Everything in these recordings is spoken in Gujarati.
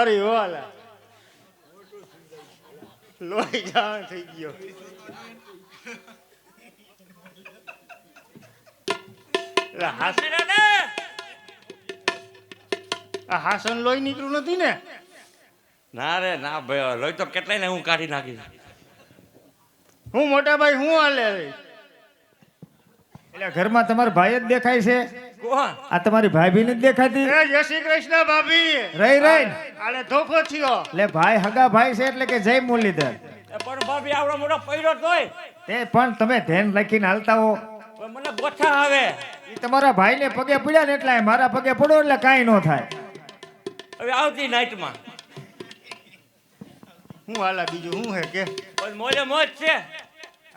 કરી હોલા લોહી જાણ થઈ ગયો. હાસન લોહી નીકળ્યું નથી ને? ના રે ના ભાઈ, લોહી તો કેટલાય ને હું કાઢી નાખીશ. હું મોટા ભાઈ હું હાલે? એટલે ઘરમાં તમારા ભાઈ જ દેખાય છે? કોણ? આ તમારી ભાભી નથી દેખાતી? એ જય શ્રી કૃષ્ણ ભાભી. રહી રહી આલે ધોફો થયો. એટલે ભાઈ હગા ભાઈ છે એટલે કે જય મુરલીધર. પણ ભાભી આવડો મોટો પૈડો તોય તે પણ તમે ધ્યાન રાખીને હાલતા હો. પણ મને ગોઠા આવે. ઈ તમારા ભાઈને પગે પડ્યા ને એટલે મારા પગે પડો એટલે કાંઈ ન થાય. હવે આવતી નાઈટમાં હું હાલા બીજું હું હે કે? પણ મોજે મોજ છે.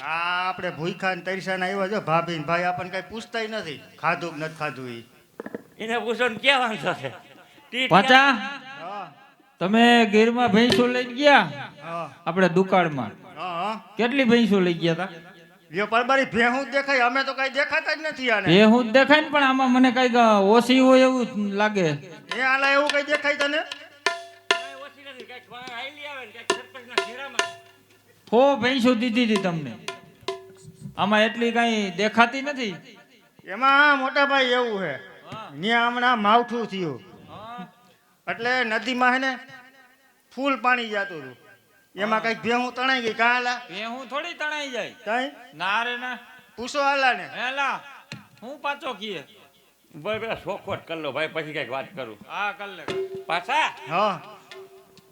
આપણે ભૂખા ને તરસા ના આવ્યા જો ભાભી ને ભાઈ આપણને કઈ પૂછતાય નથી ખાધું કે નથી ખાધું ઈ. એને પૂછો ને ક્યાં વાંધો છે? પાછા હા તમે ગીરમાં ભેંસો લઈ ગયા હા આપણે દુકાળમાં હા. કેટલી ભેંસો લઈ ગયા હતા? લ્યો પરબારી ભેહું જ દેખાય, અમે તો કઈ દેખાતા જ નથી આને. એ હું જ દેખાય ને, પણ આમાં મને કઈક ઓછી હોય એવું લાગે. એ આલા એવું કઈ દેખાય તને? હો ભેંસો દીધી હતી તમને, આમાં એટલી કઈ દેખાતી નથી. એમાં મોટા ભાઈ એવું છે ન્યા હમણાં માવઠું થયું એટલે નદીમાં હે ને ફૂલ પાણી જતું હતું, એમાં કઈક ભેહું તણાઈ ગઈ. કાં આલા ભેહું થોડી તણાઈ જાય. કઈ ના રે ના, પૂછો આલા ને. હેલા હું પાછો કીએ. ભાઈ પેલા શોખવટ કરી લો ભાઈ, પછી કઈક વાત કરું. હા કર લે. પાછા હા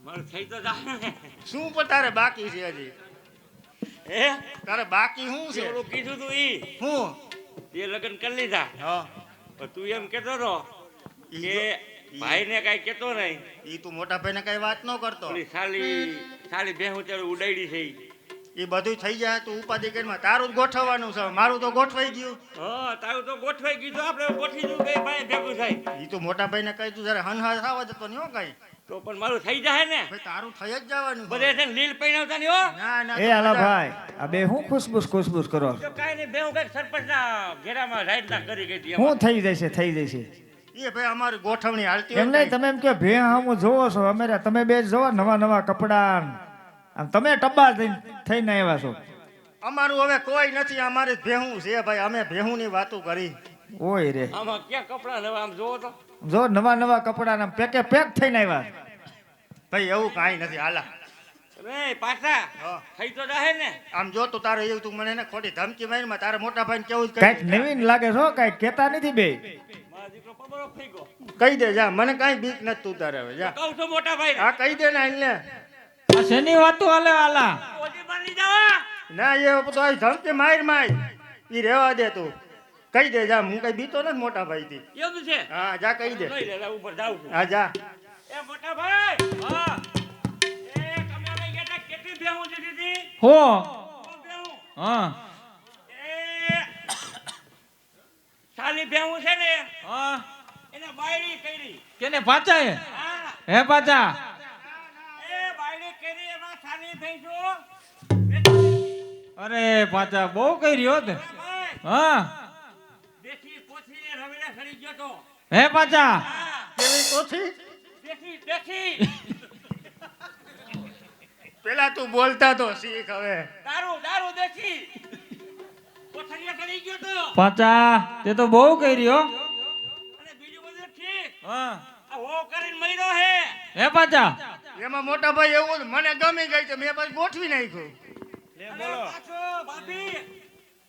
મારું થઈ તો જાય ને. શું પણ તારે બાકી છે હજી? એ તારે બાકી શું છે? ઓલું કીધું તું ઈ હું તે લગ્ન કરી લીધા. હા પણ તું એમ કેતો તો ઈ કે ભાઈ ને કઈ કેતો નહીં. ઈ તું મોટા ભાઈ ને કઈ વાત ન કરતો. ઓલી સાલી ભેહું ત્યારે ઉડાડી છે ઈ. એ બધું થઈ જાય તું ઉપાધિ કરીમાં. તારું જ ગોઠવવાનું છે, મારું તો ગોઠવાઈ ગયું. હા તારું તો ગોઠવાઈ ગયું, આપણે ગોઠવી દઉં કઈ ભાઈ ભેગું થાય ઈ તો મોટા ભાઈ ને કહી તું જયારે હનહાર થવા જતો નહીં હો કઈ. તો પણ મારું થઈ જાય ને. ભાઈ તારું થઈ જ જવાનું છે. બધે છે ને લીલ પૈણાવતા નહીં હો. ના ના એ આલા ભાઈ આ બે હું ખુશબુશ ખુશબુશ કરો? તો કાંઈ નહીં, ભેહું કઈક સરપંચના ઘેરામાં રાઈટના કરી ગઈ હતી હું થઈ જશે થઈ જશે. એ ભાઈ અમારી ગોઠવણી હાલતી એમ નહીં, તમે એમ કે ભે હું જોવો છો અમે તમે બે જોવો નવા નવા કપડા આમ તમે ટબ્બા થઈને આવ્યા છો. અમારું હવે કોઈ નથી, અમારે ભેહું છે ભાઈ. અમે ભેહું ની વાતો કરી. ઓય રે આમાં ક્યાં કપડા નવા આમ જોવો તો જો નવા નવા કપડા પેકે પેક થઈને આવ્યા. ભાઈ એવું કાંઈ નથી હાલા. રે પાછા હા. થઈ તો જાય ને. આમ જો તું તારે એવું તું મને ને ખોટી ધમકી મારી તારે મોટા ભાઈ કેવું જ કઈક નવીન લાગે છો, કઈક કેતા નથી બે. મારો દીકરો પબરો થઈ ગયો. કહી દે જા, મને કાંઈ બીક નથી તું તારે હવે જા. કહું છું મોટા ભાઈ હા કહી દે ને આઈને. આ શેની વાતો હાલે આલા? ઓજી બાંધી જવા. ના એ તો આ ધમકી માર ઈ રહેવા દે તું. કહી દે જા, હું કઈ બીતો નથી મોટા ભાઈ થી. એવું છે. હા જા કહી દે. લઈ લે ઉપર જાઉં છું. હા જા. એ મોટા ભાઈ હા એ તમે લઈ ગયા તા કેટલી ભેહું દીધી હતી? હો બહુ ભેહું. હા એ સાલી ભેહું છે ને હા એને બાયડી કરી. કેને પાછા હે? હા હે પાછા એ બાયડી કરી એમાં સાલી ભેંસો. અરે પાછા બહુ કર્યો તે. ભાઈ હા દેશી પોથી રવિને ખરી ગયો તો. હે પાછા કેવી કોથી? દેશી દેશી પેલા તું બોલતા તો શીખ હવે. દારૂ દારૂ દેશી પોથરીએ ખરી ગયો તો. પાછા તે તો બહુ કર્યો. અને બીજું બધું ઠીક. હા આ હો કરીને મર્યો હે. હે પાછા એમાં મોટા ભાઈ એવું જ મને ગમી ગઈ તો મેં પછી ગોઠવી નાખ્યું. બોલો પાછો ભાભી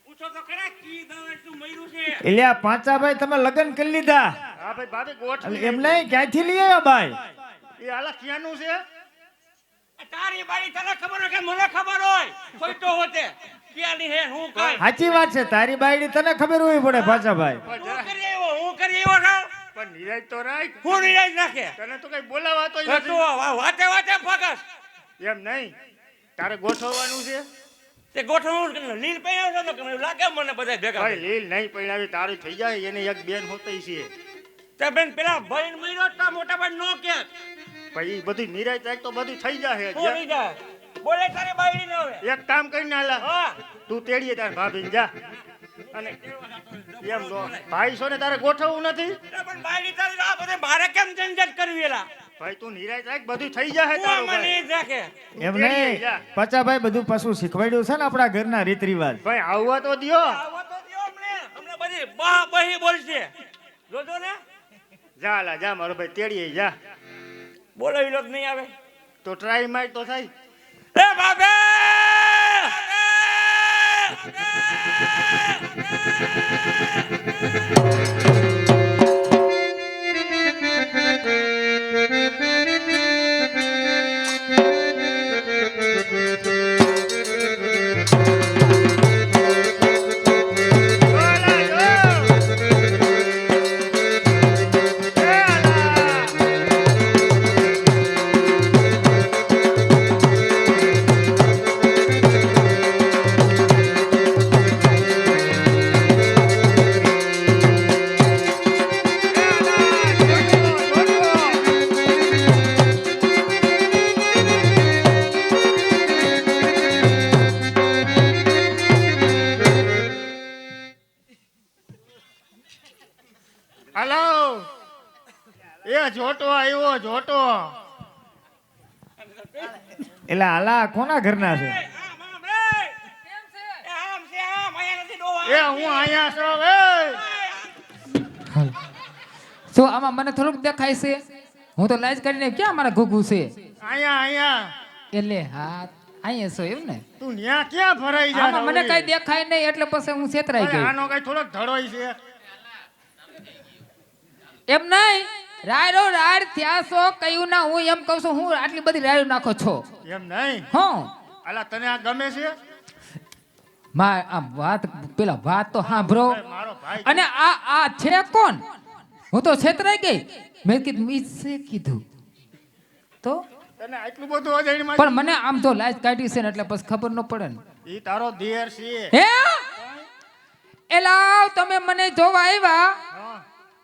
પૂછો તો ખરા કી દવા શું મર્યું છે. એટલે આ પાંચા ભાઈ તમે લગ્ન કરી લીધા? હા ભાઈ ભાભી ગોઠવી. એમ નહીં, ક્યાંથી લઈ આવ્યા ભાઈ? એ હાલા ક્યાંનું છે? તારી બારી તને ખબર હોય કે મને ખબર હોય કોઈ તો હોતે ક્યાંની હે હું કાઈ સાચી વાત છે, તારી બાયડી તને ખબર હોવી પડે પાછા ભાઈ. હું કરી આવ્યો છું. પણ નિરાજ તો રાખ. હું નિરાશ નાખે તને તો કઈ બોલાવાતો તો તું વાતે વાતે ફગસ એમ નહીં, તારે ગોઠવવાનું છે. તે ગોઠવણ લીલ પૈણા છે તો કેમ લાગે મને બધા ભેગા ભાઈ લીલ નહીં પૈણાવી તારી થઈ જાય એને એક બેન હોતી છે. તે બેન પેલા ભાઈ મર્યો તો મોટા ભાઈ નો કે ભાઈ બધું નિરાજ રાખ તો બધું થઈ જાય. હું નહીં જાય બોલે તારી બાયડી ને હવે એક કામ કરીને હાલા હા તું તેડીએ તાર ભાભીને જા. અને એમ નો ભાઈ છો ને તારે ગોઠવવું નથી. પણ બાયડી તારી આ બધે મારે કેમ ઝંઝટ કરવી એલા ભાઈ તું નિરાશ રાખ, બધું થઈ જશે હું તારું મને ભાઈ. ઈ જ રાખે. એમ નહીં પચાભાઈ બધું પાછું શીખવાડ્યું છે ને આપણા ઘરના રીત રિવાજ. ભાઈ આવવા તો દ્યો. આવો તો દ્યો અમને બધી બા બહી બોલશે. જોજો ને જા લા જા મારો ભાઈ તેડીએ જા. બોલાવી લો જ નહીં આવે. તો ટ્રાય માર તો થાય. એ બાબે બોલા જો. એ આલા. હાલો એ જોટો આવ્યો જોટો. એટલે આલા કોના ઘરના છે? આમ આમ રે કેમ છે? એ આમ છે આમ અહીંયા નથી ડોવા. એ હું અહીંયા છું એ. શું આમાં મને થોડુંક દેખાય છે? હું તો લાજ કરીને ક્યાં મારા ઘૂઘું છે? અહીંયા અહીંયા. એટલે હા અહીંયા છો એમ ને? તું ન્યા ક્યાં ભરાઈ જા. આમાં મને કઈ દેખાય નહીં એટલે પછી હું છેતરાઈ ગઈ. આનો કઈ થોડોક ધડોય છે. એમ નહીં રાયરો રાડ થયા છો કયું ના હું એમ કહું છું હું આટલી બધી રાયરો નાખો છો એમ નહીં. હું અલા તને આ ગમે છે? માં આ વાત પેલા વાત તો સાંભળો. ભાઈ, મારો ભાઈ અને આ છે કોણ? હું તો છેતરાઈ ગઈ. મેં કીધું ઈ છે કીધું તો તને આટલું બધું અજાણ્યમાં પણ મને આમ તો લાજ કાઢી છે ને એટલે પછી ખબર ન પડે ને. ઈ તારો દેર છે. હે એલાવ તમે મને જોવા આવ્યા હા.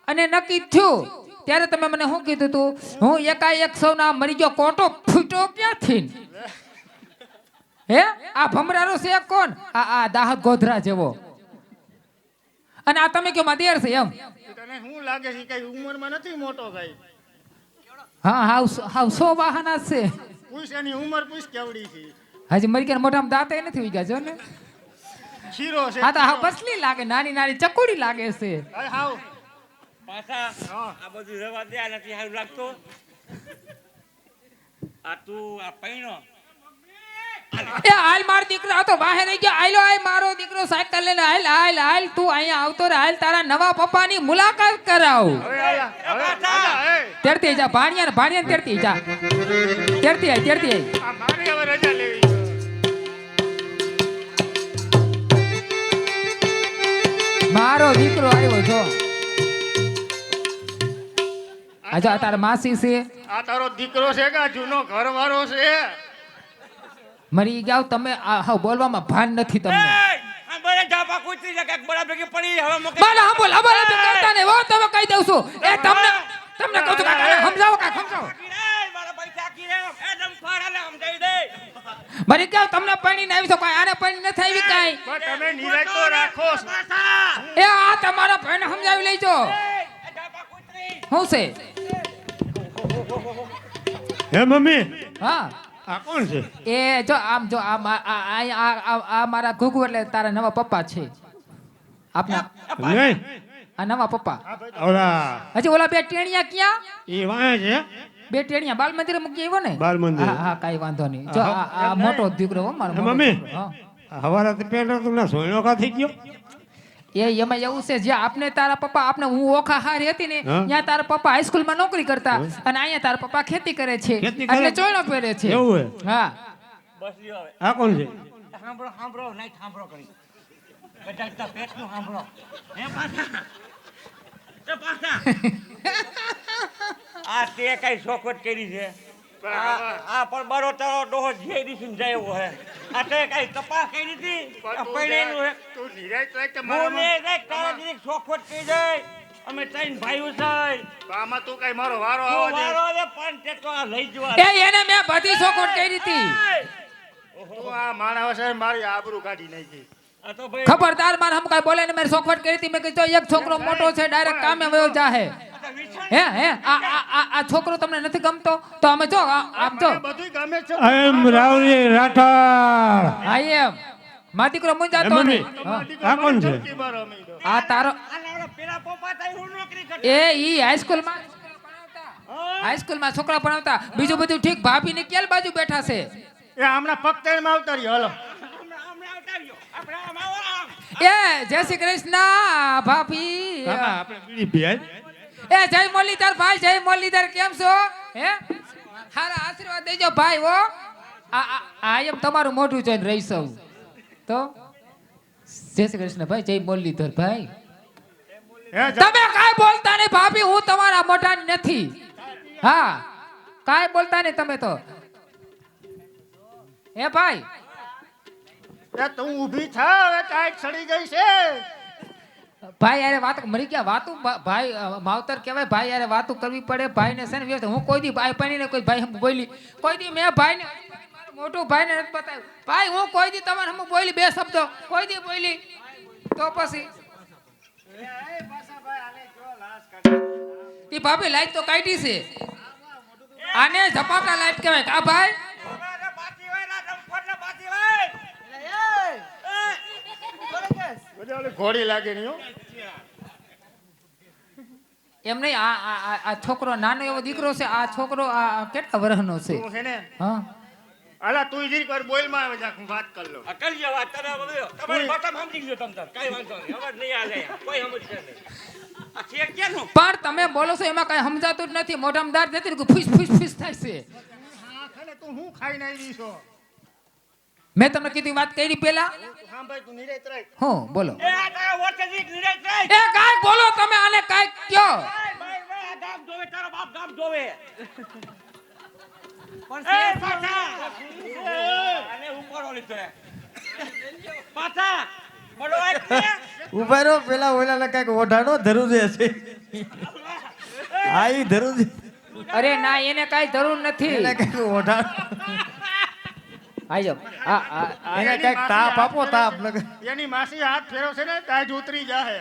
અને નક્કી થયું ત્યારે તમે મને શું કીધું તું? હું એકાએક સૌના મરી ગયો કોટો ફૂટ્યો ક્યાંથી? હે આ ભમરારો છે કોણ? આ દાહક ગોધરા જેવો. અને આ તમે કયો માં દેર છે એમ? તને શું લાગે છે કઈ ઉંમરમાં નથી મોટો ભાઈ? હા હાવ 100 વાહના છે. પૂછ એની ઉંમર પૂછ કેવડી છે. હજી મરી ગયા મોઢામાં દાંતે નથી ઉગ્યા જો ને. ખીરો છે. આ તો હાવ બસલી લાગે, નાની નાની ચકુડી લાગે છે. અરે હાવ. પાછા હા. આ બધું રહેવા દે આ નથી સારું લાગતું. આ તું આ પૈણો એ હાલ મારો દીકરો આ તો બહાર રહી ગયો. આયલો આય મારો દીકરો સાયકલ લઈને હાલ હાલ હાલ તું અહીંયા આવતો રહે. હાલ તારા નવા પપ્પાની મુલાકાત કરાવ. હવે આલા હવે આલા એ. તેડતી જા ભાણિયા ને ભાણિયા ને તેડતી જા. તેડતી આય તેડતી આય. આ મારી હવે રજા લેવી છે. મારો દીકરો આવ્યો જો. આ જો આ તારા માસી છે. આ તારો દીકરો છે કે આ જૂનો ઘરવાળો છે? મરી જાવ તમે. આ હાવ બોલવામાં ભાન નથી તમને. આ બરે ઝાપા કૂતરી છે કાક બરાબર કે પડી હવે મોકે મારા હા બોલ હવે કરતા ને હો તમે કહી દઉં છું. એ તમને કહું છું કાકા સમજાવો કાકા સમજાવો. મારા પૈસા આકી રે એ દમ ફારાને સમજાઈ દે. મરી જાવ તમને પાણી ને આવી છો કોઈ આને પાણી નથી આવી કાઈ. પણ તમે નિરાશ તો રાખો છો. પાછા એ આ તમારા ભાઈને સમજાવી લેજો. એ ઝાપા કૂતરી હું છે? હે મમ્મી હા આ કોણ છે? એ જો આમ જો આ મારા ઘુઘુ એટલે તારા નવા પપ્પા છે. આપના નહીં આ નવા પપ્પા. ઓલા હજી ઓલા બે ટેણિયા ક્યાં? ઈ વાય છે. બે ટેણિયા બાલ મંદિરે મૂકી આવ્યો ને? બાલ મંદિરે. હા હા કાઈ વાંધો નહીં. જો આ મોટો દીકરો હો મારો મોટો મમ્મી. દીકરો, હા. હવારે તો પેલો તમને સોયનો કા થઈ ગયો? એમાં એવું છે જ્યાં આપને તારા પપ્પા આપને હું ઓખા હારી હતી ને હા. ત્યાં તારા પપ્પા હાઈસ્કૂલમાં નોકરી કરતા અને અહીંયા તારા પપ્પા ખેતી કરે છે ખેતી કરે? એટલે ચોયણો પહેરે છે. એવું હે? હા બસ લ્યો હવે આ કોણ છે? સાંભળો સાંભળો નહીં સાંભળો કરી બધા પેટનું સાંભળો હે પાછા એ પાછા આ તે કઈ શોખવટ કરી છે આ પણ બરો તારો ડોહો જે દીસું જાય એવો હે આ તે કઈ તપાસ કરી હતી આ પડેલું હે તું નિરાશ રાખ કે મોને મારામાં. દેખ તારા દીદી શોખવટ કરી જાય અમે ત્રણ ભાઈઓ છે તો આમાં તું કઈ મારો વારો તો આવો દે. વારો દે પણ તે તો આ લઈ જવા એ એને મેં બધી ચોખવટ કરી હતી. તું આ માણસ છે મારી આબરૂ કાઢી નાખી. આ તો ભાઈ ખબરદાર મારે હમ કાઈ બોલે ને મેં ચોખવટ કરી હતી. મેં કીધું એક છોકરો મોટો છે ડાયરેક્ટ કામે વયો જાહે. હે હે આ છોકરો તમને નથી ગમતો તો અમે જો આમ જો મને બધું ગમે છે એમ રાવલી રાઠોડ આ એમ મા દીકરો મુંજાતો એમ નહીં તમારી હા. દીકરી આ કોણ છે? ચમકી બાર અમી તો. આ તારો પેલા પપ્પા તાઈ હું નોકરી કરતો એ ઈ હાઈસ્કૂલમાં હાઈસ્કૂલમાં છોકરા ભણાવતા બીજું બધું ઠીક ભાભી ની કેલ બાજુ બેઠા છે એ હમણાં પગતાળીમાં આવતા રહ્યો હલો હમણાં આવતા રહ્યો આપણે આમ આવો આમ એ જય શ્રી કૃષ્ણ ભાભી કાકા આપણે બીડી પીએ એ જય મુરલીધર ભાઈ જય મુરલીધર કેમ છો હે હારા આશીર્વાદ દેજો ભાઈ હો આ એમ તમારું મોઢું જોઈને રહી સૌ તો જય શ્રી કૃષ્ણ ભાઈ જય મુરલીધર ભાઈ હે તમે કાઈ બોલતા નહીં ભાભી હું તમારા મોઢા નથી હા કાઈ બોલતા નહીં તમે તો હે ભાઈ એ તું ઊભી થા હવે ટાઈટ સડી ગઈ છે ભાઈ યારે વાત મરી ગયા વાતું ભાઈ માવતર કહેવાય ભાઈ યારે વાતું કરવી પડે ભાઈ ને છે ને વ્યવસ્થિત હું કોઈ દી ભાઈ પાણીને કોઈ ભાઈ હમ બોલી કોઈ દી મેં ભાઈ ને મારું મોટું ભાઈ ને નથી બતાવ્યું ભાઈ હું કોઈ દી તમારે હમ બોલી બે શબ્દો કોઈ દી બોલી તો પછી ઈ ભાભી લાઈટ તો કાઢી છે આને ઝપાટા લાઈટ કહેવાય કા ભાઈ અરે બાકી હોય ના રમફટને બાકી હોય બધા ઓલી ઘોડી લાગે નહીં હો એમ નહીં આ છોકરો નાનો એવો દીકરો છે આ છોકરો આ કેટલા વર્ષનો છે તું છે ને હા અલા તું ઈજી પર બોલ માં આવે જા હું વાત કર લઉં અકલ જે વાત કરે બોલ્યો તમારી બટમ સમજી ગયો તમ તાર કઈ વાંધો નહીં હવે નહીં આલે કોઈ સમજશે નહીં આ છે કેનું પણ તમે બોલો છો એમાં કઈ સમજાતું જ નથી મોઢામાં દાંત નથી ને ફૂસ ફૂસ ફૂસ થાય છે હા ખાને તું હું ખાઈને આવી છો મેં તમને કીધું વાત કરી પહેલા હા ભાઈ તું નિરાત રાખ હું બોલો એ આ તારા વોટજી નિરેશ રે એ કાઈ બોલો તમે આને કાઈ કયો ભાઈ ભાઈ આ ગામ જોવે તારો બાપ ગામ જોવે પણ એ પાછા આને ઉપર ઓલી તો પાછા બોલો એક ને ઉભા રહો પેલા ઓલાને કઈક ઓઢાડો ધરુજે છે આ ઈ ધરુજે અરે ના એને કાઈ જરૂર નથી એને કઈક ઓઢાડો આયો એને કઈક તાપ આપો તાપ એની માસી હાથ ફેરવશે ને તાજ ઉતરી જાહે